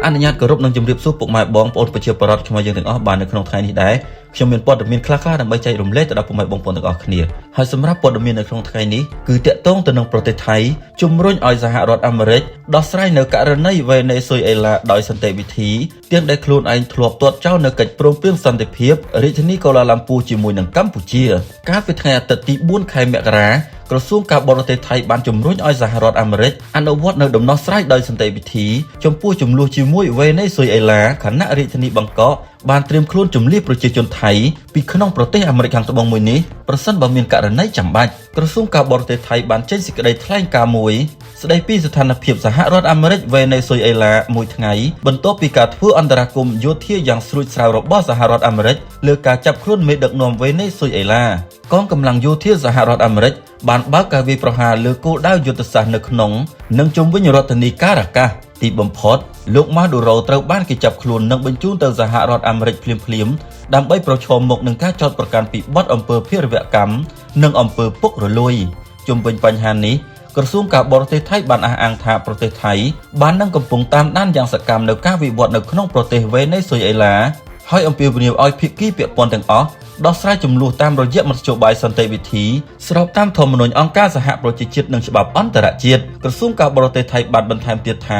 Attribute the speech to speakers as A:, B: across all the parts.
A: អនុញ្ញាតគោរពនឹងជម្រាបសួរពុកម៉ែបងប្អូនប្រជាពលរដ្ឋខ្មែរយើងទាំងអស់បាននៅក្នុងថ្ងៃនេះដែរខ្ញុំមានព័ត៌មានខ្លះៗដើម្បីចែករំលែកទៅដល់ពុកម៉ែបងប្អូនទាំងអស់គ្នាហើយសម្រាប់ព័ត៌មាននៅក្នុងថ្ងៃនេះគឺតាក់ទងទៅនឹងប្រទេសថៃជំរុញឲ្យសហរដ្ឋអាមេរិកដោះស្រាយនៅករណីវេណេស៊ុយអេឡាដោយសន្តិវិធីទាំងដែលខ្លួនឯងធ្លាប់ទាត់ចោលនៅកិច្ចព្រមព្រៀងសន្តិភាពរាជធានីកូឡាឡាំពូជាមួយនឹងកម្ពុជាកាលពីថ្ងៃអាទិត្យទី4ខែមករាក្រសួងការបរទេសថៃបានជំរុញឲ្យសហរដ្ឋអាមេរិកអនុវត្តនៅដំណោះស្រាយដោយសន្តិវិធីចំពោះចំនួនជាមួយវេណេស៊ុយអេឡាខណៈរាជធានីបាងកកបានត្រៀមខ្លួនជំនះប្រជាជនថៃពីក្នុងប្រទេសអាមេរិកខាងត្បូងមួយនេះប្រសិនបើមានករណីចាំបាច់ក្រសួងការបរទេសថៃបានចេញសេចក្តីថ្លែងការណ៍មួយស្តីពីស្ថានភាពសហរដ្ឋអាមេរិកវេណេស៊ុយអេឡាមួយថ្ងៃបន្ទាប់ពីការធ្វើអន្តរាគមន៍យោធាយ៉ាងស្រួចស្រាវរបស់សហរដ្ឋអាមេរិកលើការចាប់ខ្លួនមេដឹកនាំវេណេស៊ុយអេឡាកងកម្លាំងយោធាសហរដ្ឋអាមេរិកបានបើកការវាយប្រហារលើគោលដៅយុទ្ធសាស្ត្រនៅក្នុងនិងជុំវិញរដ្ឋធានីការ៉ាកាសទីបំផុតលោកម៉ាដូរ៉ូត្រូវបានគេចាប់ខ្លួននិងបញ្ជូនទៅសហរដ្ឋអាមេរិកភ្លាមៗដើម្បីប្រឈមមុខនឹងការចោទប្រកាន់ពីបទអំពើភេរវកម្មនិងអំពើពុករលួយជុំវិញបញ្ហានេះក្រសួងការបរទេសថៃបានអះអាងថាប្រទេសថៃបាននឹងកំពុងតាមដានយ៉ាងសកម្មនៅការវិវត្តនៅក្នុងប្រទេសវេណេស៊ុយអេឡាហើយអំពាវនាវឲ្យភាគីពាក់ព័ន្ធទាំងអស់ដោះស្រាយចំនួនតាមរយៈមធ្យោបាយសន្តិវិធីស្របតាមធម្មនុញ្ញអង្គការសហប្រជាជាតិនិងច្បាប់អន្តរជាតិក្រសួងការបរទេសថៃបានបន្ថែមទៀតថា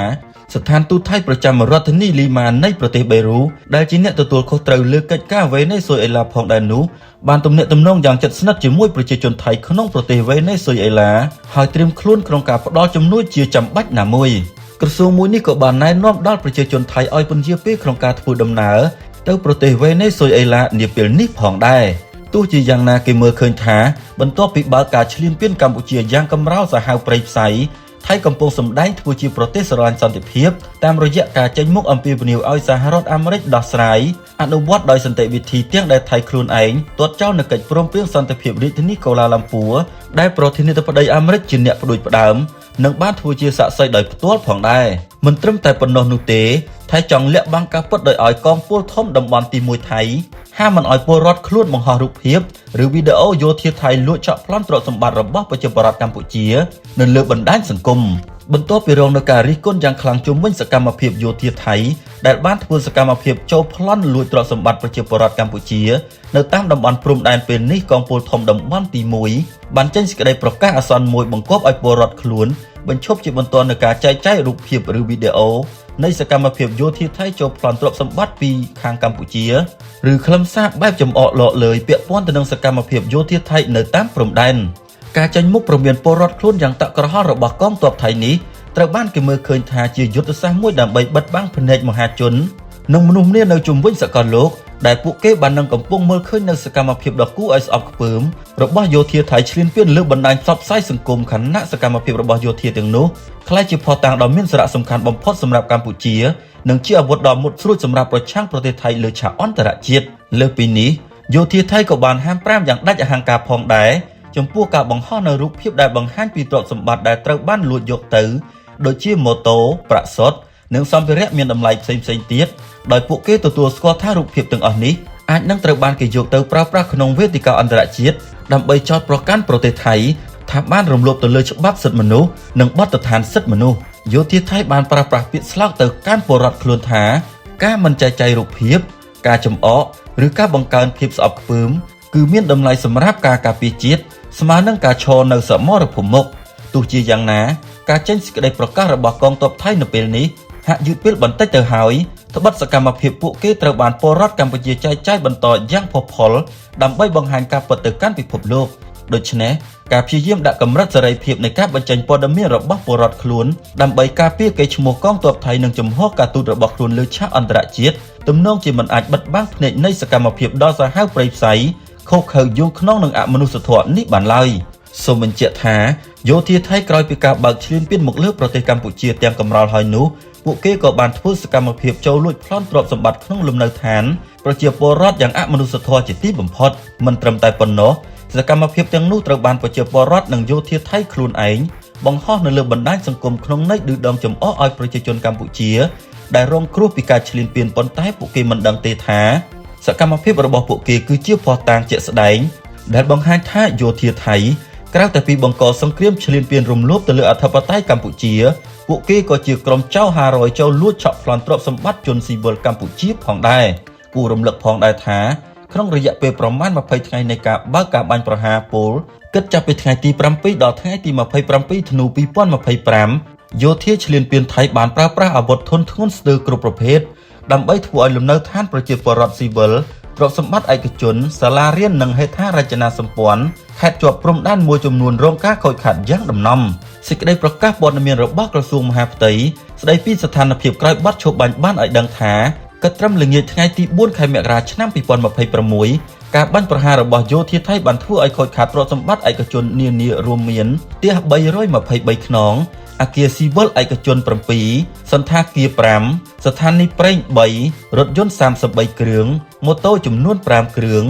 A: ស្ថានទូតថៃប្រចាំរដ្ឋធានីលីម៉ានៃប្រទេសបេរូដែលជាអ្នកទទួលខុសត្រូវលើកិច្ចការវេណេស៊ុយអេឡាផងដែរនោះបានទំនាក់ទំនងយ៉ាងជិតស្និទ្ធជាមួយប្រជាជនថៃក្នុងប្រទេសវេណេស៊ុយអេឡាហើយត្រៀមខ្លួនក្នុងការផ្ដល់ជំនួយជាចាំបាច់ណាមួយក្រសួងមួយនេះក៏បានណែនាំដល់ប្រជាជនថៃឲ្យពន្យាពេលក្នុងការធ្វើដំណើរទៅប្រទេសវេណេស៊ុយអេឡានាពេលនេះផងដែរទោះជាយ៉ាងណាគេមើលឃើញថាបន្ទាប់ពីបើកការឈ្លានពានកម្ពុជាយ៉ាងកម្រោលសាហាវព្រៃផ្សៃថៃកំពុងសម្ដែងធ្វើជាប្រទេសស្រឡាញ់សន្តិភាពតាមរយៈការចេញមុខអំពាវនាវឲ្យសហរដ្ឋអាមេរិកដោះស្រាយអនុវត្តដោយសន្តិវិធីទាំងដែលថៃខ្លួនឯងទាត់ចោលនៅកិច្ចព្រមព្រៀងសន្តិភាពរាជធានីកូឡាឡាំពូដែលប្រធានាធិបតីអាមេរិកជាអ្នកផ្ដួចផ្ដើមនិងបានធ្វើជាសាក្សីដោយផ្ទាល់ផងដែរមិនត្រឹមតែប៉ុណ្ណោះនោះទេថៃចង់លាក់បាំងការពិតដោយឲ្យកងពលធំតំបន់ទី1ថៃហាមមិនឲ្យពលរដ្ឋខ្លួនបង្ហោះរូបភាពឬវីដេអូយោធាថៃលួចឆក់ប្លន់ទ្រព្យសម្បត្តិរបស់ប្រជាពលរដ្ឋកម្ពុជានៅលើបណ្ដាញសង្គមបន្ទាប់ពីរងនឹងការរិះគន់យ៉ាងខ្លាំងជុំវិញសកម្មភាពយោធាថៃដែលបានធ្វើសកម្មភាពចូលប្លន់លួចទ្រព្យសម្បត្តិប្រជាពលរដ្ឋកម្ពុជានៅតាមតំបន់ព្រំដែនពេលនេះកងពលធំតំបន់ទី1បានចេញសេចក្តីប្រកាសអាសន្នមួយបង្គាប់ឲ្យពលរដ្ឋខ្លួនបញ្ឈប់ជាបន្ទាន់នឹងការចែកចាយរូបភាពឬវីដេអូនៃសកម្មភាពយោធាថៃចូលប្លន់ទ្រព្យសម្បត្តិពីខាងកម្ពុជាឬខ្លឹមសារបែបចំអកលក់លើយពាក់ព័ន្ធទៅនឹងសកម្មភាពយោធាថៃនៅតាមព្រំដែនការចេញមុខព្រមានពលរដ្ឋខ្លួនយ៉ាងតក់ក្រហល់របស់កងទ័ពថៃនេះត្រូវបានគេមើលឃើញថាជាយុទ្ធសាស្ត្រមួយដើម្បីបិទបាំងភ្នែកមហាជននិងមនុស្សម្នានៅជុំវិញសកលលោកដែលពួកគេបាននឹងកំពុងមើលឃើញនៅសកម្មភាពដ៏គួរឲ្យស្អប់ខ្ពើមរបស់យោធាថៃឈ្លានពានលើបណ្ដាញផ្សព្វផ្សាយសង្គមខណៈសកម្មភាពរបស់យោធាទាំងនោះក្លាយជាភស្តុតាងដ៏មានសារៈសំខាន់បំផុតសម្រាប់កម្ពុជានិងជាអាវុធដ៏មុតស្រួចសម្រាប់ប្រឆាំងប្រទេសថៃលើឆាកអន្តរជាតិលើពីនេះយោធាថៃក៏បានហាមប្រាមយ៉ាងដាច់អហង្ការផងដែរចំពោះការបង្ហោះនៅរូបភាពដែលបង្ហាញពីទ្រព្យសម្បត្តិដែលត្រូវបានលួចយកទៅដូចជាម៉ូតូប្រាក់សុទ្ធនិងសម្ភារៈមានតម្លៃផ្សេងៗទៀតដោយពួកគេទទួលស្គាល់ថារូបភាពទាំងអស់នេះអាចនឹងត្រូវបានគេយកទៅប្រើប្រាស់ក្នុងវេទិកាអន្តរជាតិដើម្បីចោទប្រកាន់ប្រទេសថៃថាបានរំលោភទៅលើច្បាប់សិទ្ធិមនុស្សនិងបទដ្ឋានសិទ្ធិមនុស្សយោធាថៃបានប្រើប្រាស់ពាក្យស្លោកទៅកាន់ពលរដ្ឋខ្លួនថាការមិនចែកចាយរូបភាពការចំអកឬការបង្កើនភាពស្អប់ខ្ពើមគឺមានតម្លៃសម្រាប់ការការពារជាតិស្មើនឹងការឈរនៅសមរភូមិមុខទោះជាយ៉ាងណាការចេញសេចក្តីប្រកាសរបស់កងទ័ពថៃនៅពេលនេះហាក់យឺតពេលបន្តិចទៅហើយត្បិតសកម្មភាពពួកគេត្រូវបានពលរដ្ឋកម្ពុជាចែកចាយបន្តយ៉ាងផុសផុលដើម្បីបង្ហាញការពិតទៅកាន់ពិភពលោកដូច្នេះការព្យាយាមដាក់កម្រិតសេរីភាពនៃការបញ្ចេញព័ត៌មានរបស់ពលរដ្ឋខ្លួនដើម្បីការពារកេរ្តិ៍ឈ្មោះកងទ័ពថៃនិងជំហរការទូតរបស់ខ្លួនលើឆាកអន្តរជាតិទំនងជាមិនអាចបិទបាំងភ្នែកនៃសកម្មភាពដ៏សាហាវព្រៃផ្សៃខុសខើយងខ្នងនឹងអមនុស្សធម៌នេះបានឡើយសូមបញ្ជាក់ថាយោធាថៃក្រោយពីការបើកឈ្លានពានមកលើប្រទេសកម្ពុជាទាំងកម្រោលហើយនោះពួកគេក៏បានធ្វើសកម្មភាពចូលលួចប្លន់ទ្រព្យសម្បត្តិក្នុងលំនៅឋានប្រជាពលរដ្ឋយ៉ាងអមនុស្សធម៌ជាទីបំផុតមិនត្រឹមតែប៉ុណ្ណោះសកម្មភាពទាំងនោះត្រូវបានប្រជាពលរដ្ឋនិងយោធាថៃខ្លួនឯងបង្ហោះនៅលើបណ្ដាញសង្គមក្នុងន័យឌឺដងចំអកឲ្យប្រជាជនកម្ពុជាដែលរងគ្រោះពីការឈ្លានពានប៉ុន្តែពួកគេមិនដឹងទេថាសកម្មភាពរបស់ពួកគេគឺជាភស្តុតាងជាក់ស្ដែងដែលបង្ហាញថាយោធាថៃក្រៅតែពីបង្កសង្គ្រាមឈ្លានពានរំលោភទៅលើអធិបតេយ្យកម្ពុជា ពួកគេក៏ជាក្រុមចៅ500ចូលលួចឆក់ប្លន់ទ្រព្យសម្បត្តិជនស៊ីវិលកម្ពុជាផងដែរគួររំលឹកផងដែរថាក្នុងរយៈពេលប្រមាណ20ថ្ងៃនៃការបើកការបាញ់ប្រហារពលគិតចាប់ពីថ្ងៃទី7ដល់ថ្ងៃទី27ធ្នូ2025យោធាឈ្លានពានថៃបានប្រើប្រាស់អាវុធធុនធ្ងន់ស្ទើរគ្រប់ប្រភេទដើម្បីធ្វើឲ្យលំនៅឋានប្រជាពលរដ្ឋស៊ីវិលទ្រព្យសម្បត្តិឯកជនសាលារៀននិងហេដ្ឋារចនាសម្ព័ន្ធខេត្តជាប់ព្រំដែនមួយចំនួនរងការខូចខាតយ៉ាងដំណំសេចក្តីប្រកាសព័ត៌មានរបស់ក្រសួងមហាផ្ទៃស្តីពីស្ថានភាពក្រោយបាត់ឈប់បាញ់បានឲ្យដឹងថាគិតត្រឹមល្ងាចថ្ងៃទី4ខែមករាឆ្នាំ2026ការបាញ់ប្រហាររបស់យោធាថៃបានធ្វើឲ្យខូចខាតទ្រព្យសម្បត្តិឯកជននានារួមមានផ្ទះ323ខ្នងអគារស៊ីវិលឯកជន7សន្តាគារ5ស្ថានីយ៍ប្រេង3រថយន្ត33គ្រឿងម៉ូតូចំនួន5គ្រឿង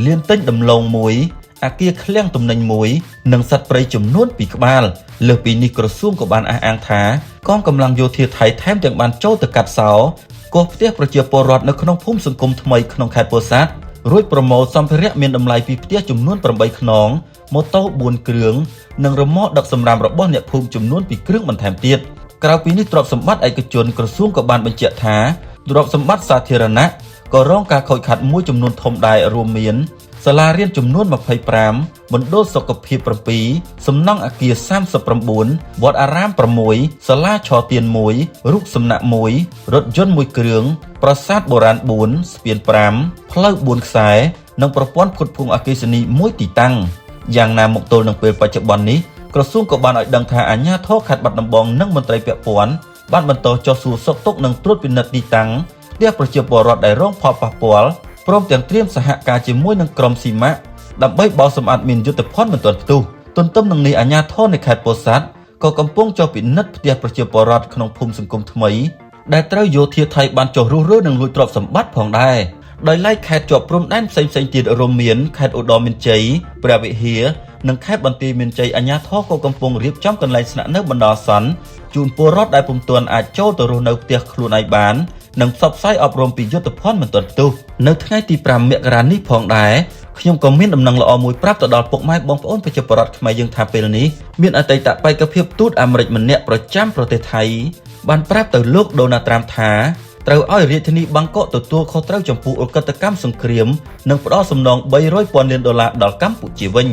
A: លានទិញដំឡូង1អគារឃ្លាំងទំនិញ1និងសត្វព្រៃចំនួន2ក្បាលលើសពីនេះក្រសួងក៏បានអះអាងថាកងកម្លាំងយោធាថៃថែមទាំងបានចូលទៅកាត់សោកោះផ្ទះប្រជាពលរដ្ឋនៅក្នុងភូមិសង្គមថ្មីក្នុងខេត្តពោធិ៍សាត់រួចប្រមូលសម្ភារៈមានតម្លៃពីផ្ទះចំនួន8ខ្នងម៉ូតូ4គ្រឿងនិងរ៉ឺម៉កដឹកសម្រាមរបស់អ្នកភូមិចំនួន2គ្រឿងបន្ថែមទៀតក្រៅពីនេះទ្រព្យសម្បត្តិឯកជនក្រសួងក៏បានបញ្ជាក់ថាទ្រព្យសម្បត្តិសាធារណៈក៏រងការខូចខាតមួយចំនួនធំដែររួមមានសាលារៀនចំនួន25មណ្ឌលសុខភាព7សំណង់អគារ39វត្តអារាម6សាលាឆទាន1រូបសំណាក់1រថយន្ត1គ្រឿងប្រាសាទបុរាណ4ស្ពាន5ផ្លូវ4ខ្សែនិងប្រព័ន្ធផ្គត់ផ្គង់អគ្គិសនី1ទីតាំងយ៉ាងណាមកទល់នឹងពេលបច្ចុប្បន្ននេះក្រសួងក៏បានឲ្យដឹងថាអាជ្ញាធរខេត្តបាត់ដំបងនិងមន្ត្រីពាក់ព័ន្ធបានបន្តចុះសួរសុខទុក្ខនិងត្រួតពិនិត្យទីតាំងផ្ទះប្រជាពលរដ្ឋដែលរងផលប៉ះពាល់ព្រមទាំងត្រៀមសហការជាមួយនឹងក្រុមស៊ីម៉ាក់ដើម្បីបោសសម្អាតមានយុទ្ធភ័ណ្ឌមិនទាន់ផ្ទុះទន្ទឹមនឹងនេះអាជ្ញាធរនៃខេត្តពោធិ៍សាត់ក៏កំពុងចុះពិនិត្យផ្ទះប្រជាពលរដ្ឋក្នុងភូមិសង្គមថ្មីដែលត្រូវយោធាថៃបានចុះរុះរើនិងលួចទ្រព្យសម្បត្តិផងដែរដោយឡែកខេត្តជាប់ព្រំដែនផ្សេងៗទៀតរួមមានខេត្តឧត្តរមានជ័យព្រះវិហារនិងខេត្តបន្ទាយមានជ័យអាជ្ញាធរក៏កំពុងរៀបចំកន្លែងស្នាក់នៅបណ្ដោះអាសន្នជូនពលរដ្ឋដែលពុំទាន់អាចចូលទៅរស់នៅផ្ទះខ្លួនឯងបាននិងផ្សព្វផ្សាយអប់រំពីយុទ្ធភ័ណ្ឌមិនទាន់ផ្ទុះនៅថ្ងៃទី5មករានេះផងដែរខ្ញុំក៏មានដំណឹងល្អមួយប្រាប់ទៅដល់ពុកម៉ែបងប្អូនប្រជាពលរដ្ឋខ្មែរយើងថាពេលនេះមានអតីតបេក្ខភាពទូតអាមេរិកម្នាក់ប្រចាំប្រទេសថៃបានប្រាប់ទៅលោកដូណាល់ត្រាំថាត្រូវឲ្យរាជធានីបាងកកទទួលខុសត្រូវចំពោះឧក្រិដ្ឋកម្មសង្គ្រាមនិងផ្ដោតសំណង$300,000 លានដល់កម្ពុជាវិញ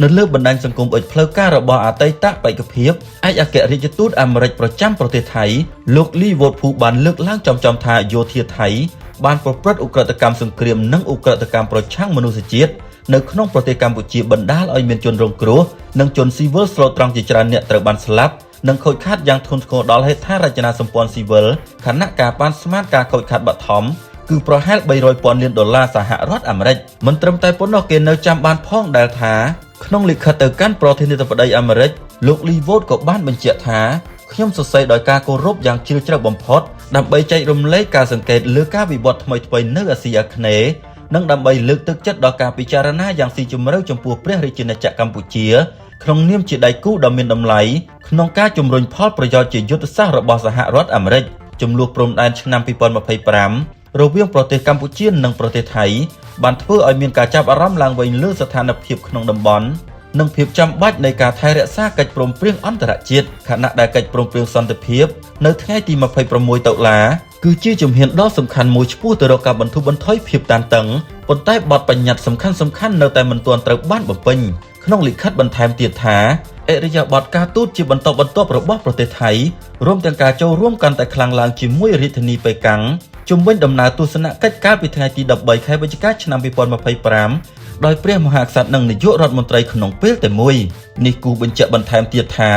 A: នៅលើបណ្ដាញសង្គមអុចផ្លូវការរបស់អតីតបេក្ខភាពឯកអគ្គរដ្ឋទូតអាមេរិកប្រចាំប្រទេសថៃលោកលីវ៉ូតភូបានលើកឡើងចំថាយោធាថៃបានប្រព្រឹត្តឧក្រិដ្ឋកម្មសង្គ្រាមនិងឧក្រិដ្ឋកម្មប្រឆាំងមនុស្សជាតិនៅក្នុងប្រទេសកម្ពុជាបណ្ដាលឲ្យមានជនរងគ្រោះនិងជនស៊ីវិលស្លូតត្រង់ជាច្រើនអ្នកត្រូវបានស្លាប់និងខូចខាតយ៉ាងធ្ងន់ធ្ងរដល់ហេដ្ឋារចនាសម្ព័ន្ធស៊ីវិលខណៈការប៉ាន់ស្មានការខូចខាតបឋមគឺប្រហែល$300,000 លានសហរដ្ឋអាមេរិកមិនត្រឹមតែប៉ុណ្ណោះគេនៅចាំបានផងដែលថាក្នុងលិខិតទៅកាន់ប្រធានាធិបតីអាមេរិកលោកលីវ៉ូតក៏បានបញ្ជាក់ថាខ្ញុំសរសេរដោយការគោរពយ៉ាងជ្រាលជ្រៅបំផុតដើម្បីចែករំលែកការសង្កេតលើការវិវត្តថ្មីៗនៅអាស៊ីអាគ្នេយ៍និងដើម្បីលើកទឹកចិត្តដល់ការពិចារណាយ៉ាងស៊ីជម្រៅចំពោះព្រះរាជាណាចក្រកម្ពុជាក្នុងនាមជាដៃគូដ៏មានតម្លៃក្នុងការជំរុញផលប្រយោជន៍ជាយុទ្ធសាស្ត្ររបស់សហរដ្ឋអាមេរិកចំនួនព្រំដែនឆ្នាំ2025រវាងប្រទេសកម្ពុជានិងប្រទេសថៃបានធ្វើឲ្យមានការចាប់អារម្មណ៍ឡើងវិញលើស្ថានភាពក្នុងតំបន់និងភាពចាំបាច់នៃការថែរក្សាកិច្ចព្រមព្រៀងអន្តរជាតិខណៈដែលកិច្ចព្រមព្រៀងសន្តិភាពនៅថ្ងៃទី26តុលាគឺជាជំហានដ៏សំខាន់មួយឆ្ពោះទៅរកការបន្ធូរបន្ថយភាពតានតឹងប៉ុន្តែបទបញ្ញត្តិសំខាន់ៗនៅតែមិនទាន់ត្រូវបានបំពេញក្នុងលិខិតបន្ថែមទៀតថាអរិយាប័ត្រការទូតជាបន្តបន្ទាប់របស់ប្រទេសថៃរួមទាំងការចូលរួមកាន់តែខ្លាំងឡើងជាមួយរាជធានីប៉េកាំងជំវិញដំណើរទស្សនកិច្ចកាលពីថ្ងៃទី13ខែវិច្ឆិកាឆ្នាំ2025ដោយព្រះមហាក្សត្រនិងនាយករដ្ឋមន្ត្រីក្នុងពេលតែមួយនេះគូបញ្ជាក់បន្ថែមទៀតថា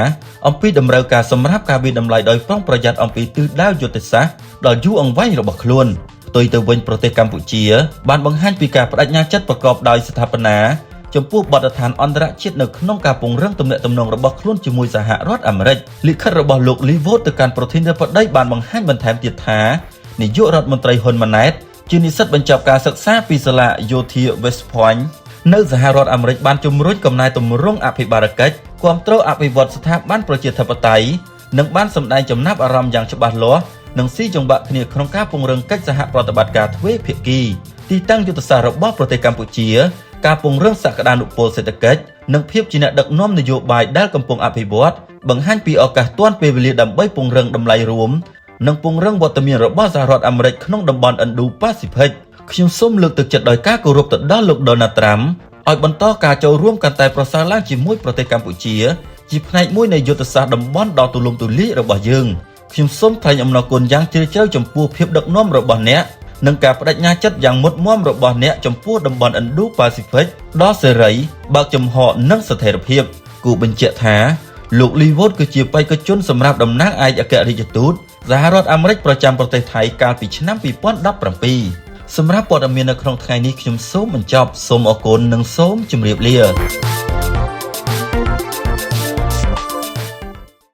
A: អំពីតម្រូវការសម្រាប់ការវិតម្លៃដោយប្រុងប្រយ័ត្នអំពីទិសដៅយុទ្ធសាស្ត្រដល់យូរអង្វែងរបស់ខ្លួនផ្ទុយទៅវិញប្រទេសកម្ពុជាបានបង្ហាញពីការបដិញ្ញាចិត្តប្រកបដោយស្ថាបនាចំពោះបទដ្ឋានអន្តរជាតិនៅក្នុងការពង្រឹងទំនាក់ទំនងរបស់ខ្លួនជាមួយសហរដ្ឋអាមេរិកលិខិតរបស់លោកលីវ៉ូតទៅកាន់ប្រធានាធិបតីបានបង្ហាញបន្ថែមទៀតថានាយករដ្ឋមន្ត្រីហ៊ុនម៉ាណែតជានិស្សិតបញ្ចប់ការសិក្សាពីសាលាយោធា West Point នៅសហរដ្ឋអាមេរិកបានជំរុញកំណែទម្រង់អភិបាលកិច្ចគាំទ្រអភិវឌ្ឍស្ថាប័នប្រជាធិបតេយ្យនិងបានសម្ដែងចំណាប់អារម្មណ៍យ៉ាងច្បាស់លាស់និងស៊ីចង្វាក់គ្នាក្នុងការពង្រឹងកិច្ចសហប្រតិបត្តិការទ្វេភាគីទីតាំងយុទ្ធសាស្ត្ររបស់ប្រទេសកម្ពុជាការពង្រឹងសក្តានុពលសេដ្ឋកិច្ចនិងភាពជាអ្នកដឹកនាំនយោបាយដែលកំពុងអភិវឌ្ឍ បង្ហាញពីឱកាសទាន់ពេលវេលាដើម្បីពង្រឹងតម្លៃរួមនិងពង្រឹងវត្តមានរបស់សហរដ្ឋអាមេរិកក្នុងតំបន់ Indo-Pacific ខ្ញុំសូមលើកទឹកចិត្តដោយការគោរពទៅដល់លោក Donald Trump ឲ្យបន្តការចូលរួមកាន់តែប្រសើរឡើងជាមួយប្រទេសកម្ពុជាជាផ្នែកមួយនៃយុទ្ធសាស្ត្រតំបន់ដ៏ទូលំទូលាយរបស់យើងខ្ញុំសូមថ្លែងអំណរគុណយ៉ាងជ្រាលជ្រៅចំពោះភាពដឹកនាំរបស់អ្នកនិងការបដិញ្ញាចិត្តយ៉ាងមុតមាំរបស់អ្នកចំពោះតំបន់ Indo-Pacific ដ៏សេរីបើកចំហនិងស្ថិរភាពគូបញ្ជាក់ថាលោក Lee Wood គឺជាបេក្ខជនសម្រាប់តំណែងឯកអគ្គរដ្ឋទូតសហរដ្ឋអាមេរិកប្រចាំប្រទេសថៃកាលពីឆ្នាំ2017សម្រាប់ព័ត៌មាននៅក្នុងថ្ងៃនេះខ្ញុំសូមបញ្ចប់សូមអរគុណនិងសូមជម្រាបលា